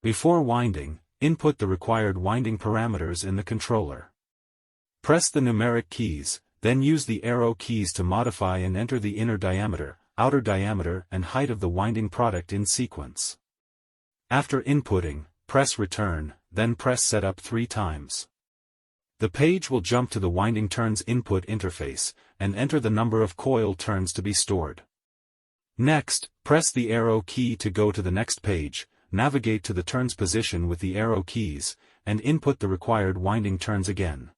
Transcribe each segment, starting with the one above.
Before winding, input the required winding parameters in the controller. Press the numeric keys, then use the arrow keys to modify and enter the inner diameter, outer diameter and height of the winding product in sequence. After inputting, press return, then press setup 3 times. The page will jump to the winding turns input interface, and enter the number of coil turns to be stored. Next, press the arrow key to go to the next page, navigate to the turns position with the arrow keys, and input the required winding turns again.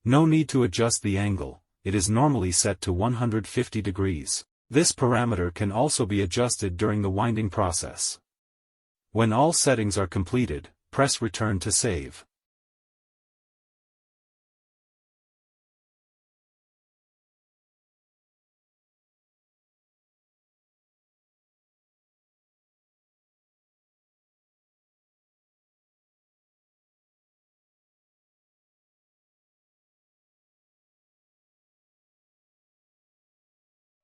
No need to adjust the angle, it is normally set to 150 degrees. This parameter can also be adjusted during the winding process. When all settings are completed, press return to save.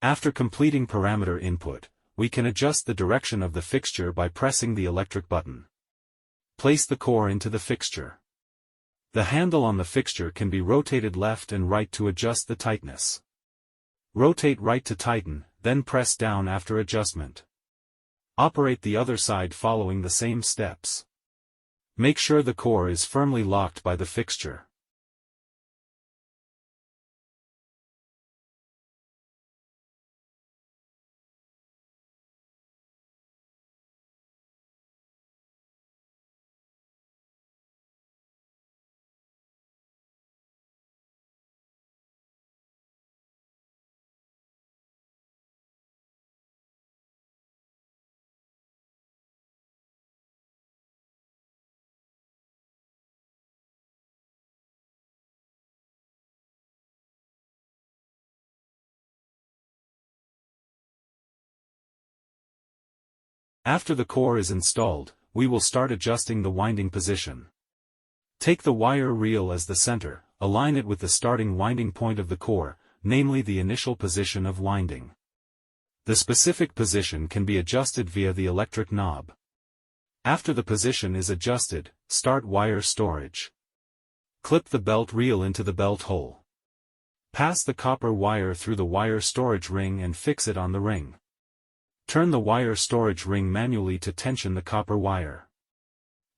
After completing parameter input, we can adjust the direction of the fixture by pressing the electric button. Place the core into the fixture. The handle on the fixture can be rotated left and right to adjust the tightness. Rotate right to tighten, then press down after adjustment. Operate the other side following the same steps. Make sure the core is firmly locked by the fixture. After the core is installed, we will start adjusting the winding position. Take the wire reel as the center, align it with the starting winding point of the core, namely the initial position of winding. The specific position can be adjusted via the electric knob. After the position is adjusted, start wire storage. Clip the belt reel into the belt hole. Pass the copper wire through the wire storage ring and fix it on the ring. Turn the wire storage ring manually to tension the copper wire.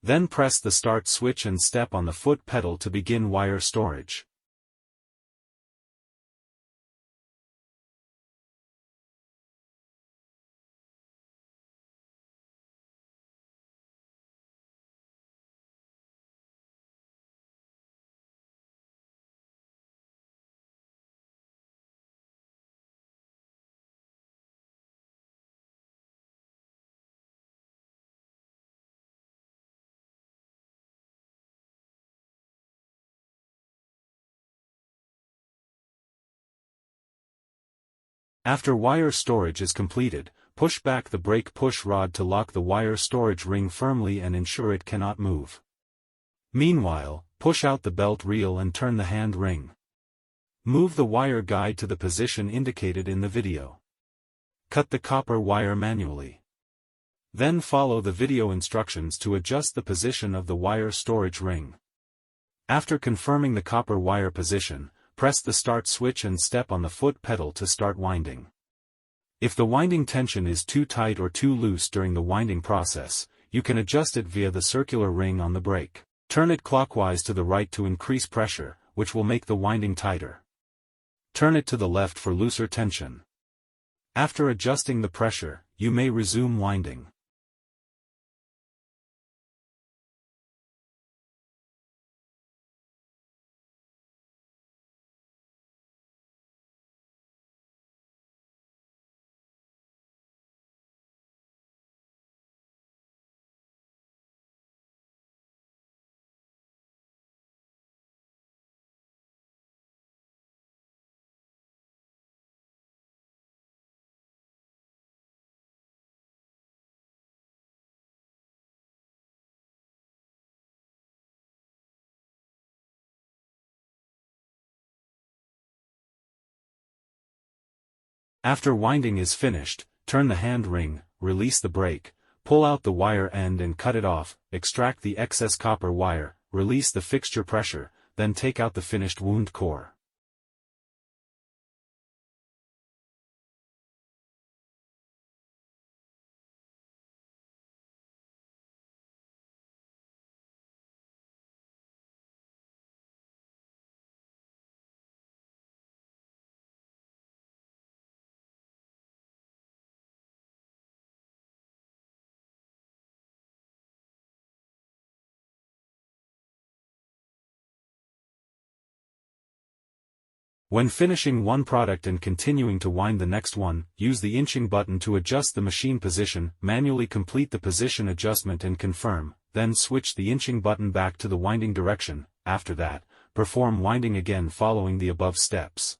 Then press the start switch and step on the foot pedal to begin wire storage. After wire storage is completed, push back the brake push rod to lock the wire storage ring firmly and ensure it cannot move. Meanwhile, push out the belt reel and turn the hand ring. Move the wire guide to the position indicated in the video. Cut the copper wire manually. Then follow the video instructions to adjust the position of the wire storage ring. After confirming the copper wire position, press the start switch and step on the foot pedal to start winding. If the winding tension is too tight or too loose during the winding process, you can adjust it via the circular ring on the brake. Turn it clockwise to the right to increase pressure, which will make the winding tighter. Turn it to the left for looser tension. After adjusting the pressure, you may resume winding. After winding is finished, turn the hand ring, release the brake, pull out the wire end and cut it off, extract the excess copper wire, release the fixture pressure, then take out the finished wound core. When finishing one product and continuing to wind the next one, use the inching button to adjust the machine position, manually complete the position adjustment and confirm, then switch the inching button back to the winding direction. After that, perform winding again following the above steps.